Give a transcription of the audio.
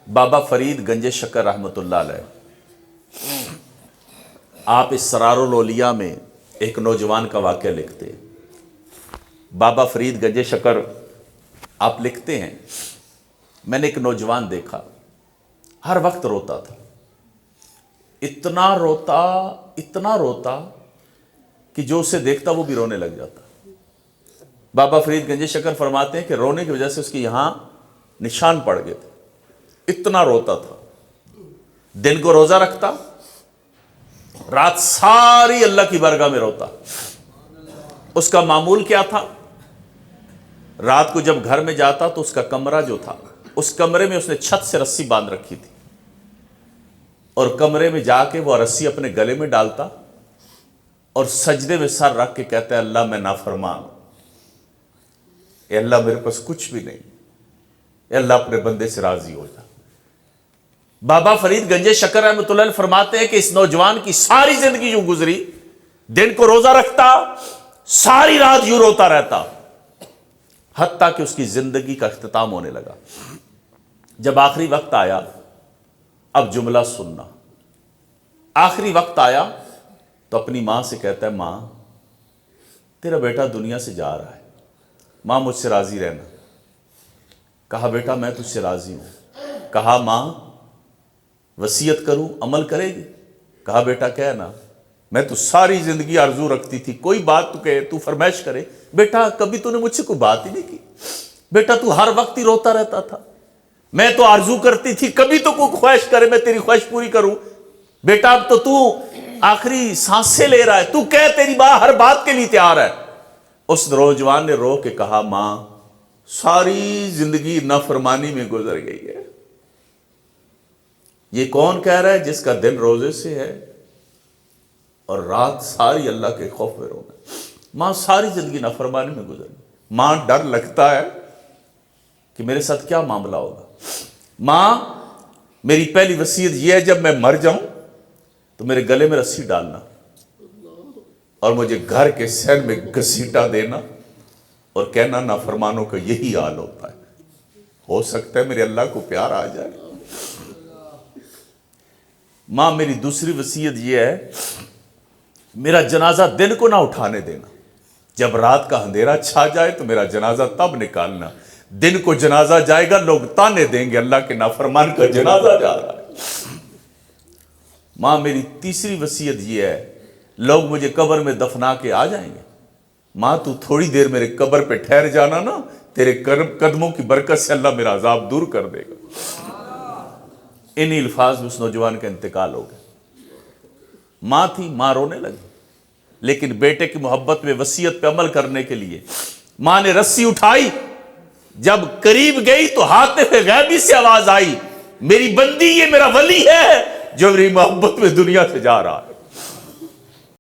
بابا فرید گنج شکر رحمۃ اللہ علیہ، آپ اسرار الاولیاء میں ایک نوجوان کا واقعہ لکھتے ہیں۔ بابا فرید گنج شکر آپ لکھتے ہیں، میں نے ایک نوجوان دیکھا، ہر وقت روتا تھا، اتنا روتا کہ جو اسے دیکھتا وہ بھی رونے لگ جاتا۔ بابا فرید گنج شکر فرماتے ہیں کہ رونے کی وجہ سے اس کے یہاں نشان پڑ گئے تھے، اتنا روتا تھا۔ دن کو روزہ رکھتا، رات ساری اللہ کی بارگاہ میں روتا۔ اس کا معمول کیا تھا؟ رات کو جب گھر میں جاتا تو اس کا کمرہ جو تھا، اس کمرے میں اس نے چھت سے رسی باندھ رکھی تھی، اور کمرے میں جا کے وہ رسی اپنے گلے میں ڈالتا اور سجدے میں سر رکھ کے کہتا ہے، اللہ میں نافرمان ہوں، اے اللہ میرے پاس کچھ بھی نہیں، اے اللہ اپنے بندے سے راضی ہو جا۔ بابا فرید گنج شکر رحمۃ اللہ علیہ فرماتے ہیں کہ اس نوجوان کی ساری زندگی یوں گزری، دن کو روزہ رکھتا، ساری رات یوں روتا رہتا، حتیٰ کہ اس کی زندگی کا اختتام ہونے لگا۔ جب آخری وقت آیا، اب جملہ سننا، آخری وقت آیا تو اپنی ماں سے کہتا ہے، ماں تیرا بیٹا دنیا سے جا رہا ہے، ماں مجھ سے راضی رہنا۔ کہا بیٹا میں تجھ سے راضی ہوں۔ کہا ماں وصیت کروں، عمل کرے گی؟ کہا بیٹا کہنا، میں تو ساری زندگی آرزو رکھتی تھی کوئی بات تو کہے، تو فرمائش کرے۔ بیٹا کبھی تو نے مجھ سے کوئی بات ہی نہیں کی، بیٹا تو ہر وقت ہی روتا رہتا تھا، میں تو آرزو کرتی تھی کبھی تو کوئی خواہش کرے میں تیری خواہش پوری کروں۔ بیٹا اب تو آخری سانسیں لے رہا ہے، تو کہہ تیری ماں ہر بات کے لیے تیار ہے۔ اس نوجوان نے رو کے کہا، ماں ساری زندگی نافرمانی میں گزر گئی ہے۔ یہ کون کہہ رہا ہے؟ جس کا دن روزے سے ہے اور رات ساری اللہ کے خوف میں رونا۔ ماں ساری زندگی نافرمانی میں گزر گئی۔ ماں ڈر لگتا ہے کہ میرے ساتھ کیا معاملہ ہوگا۔ ماں میری پہلی وصیت یہ ہے، جب میں مر جاؤں تو میرے گلے میں رسی ڈالنا اور مجھے گھر کے سین میں گھسیٹا دینا اور کہنا نافرمانوں کا یہی حال ہوتا ہے، ہو سکتا ہے میرے اللہ کو پیار آ جائے۔ ماں میری دوسری وصیت یہ ہے، میرا جنازہ دن کو نہ اٹھانے دینا، جب رات کا اندھیرا چھا جائے تو میرا جنازہ تب نکالنا، دن کو جنازہ جائے گا لوگ تانے دیں گے اللہ کے نافرمان کا جنازہ جا رہا ہے۔ ماں میری تیسری وصیت یہ ہے، لوگ مجھے قبر میں دفنا کے آ جائیں گے، ماں تو تھوڑی دیر میرے قبر پہ ٹھہر جانا نا، تیرے قدموں کی برکت سے اللہ میرا عذاب دور کر دے گا۔ انہی الفاظ میں اس نوجوان کا انتقال ہو گیا۔ ماں تھی، ماں رونے لگی، لیکن بیٹے کی محبت میں وصیت پہ عمل کرنے کے لیے ماں نے رسی اٹھائی، جب قریب گئی تو ہاتف غیبی سے آواز آئی، میری بندی یہ میرا ولی ہے جو میری محبت میں دنیا سے جا رہا ہے۔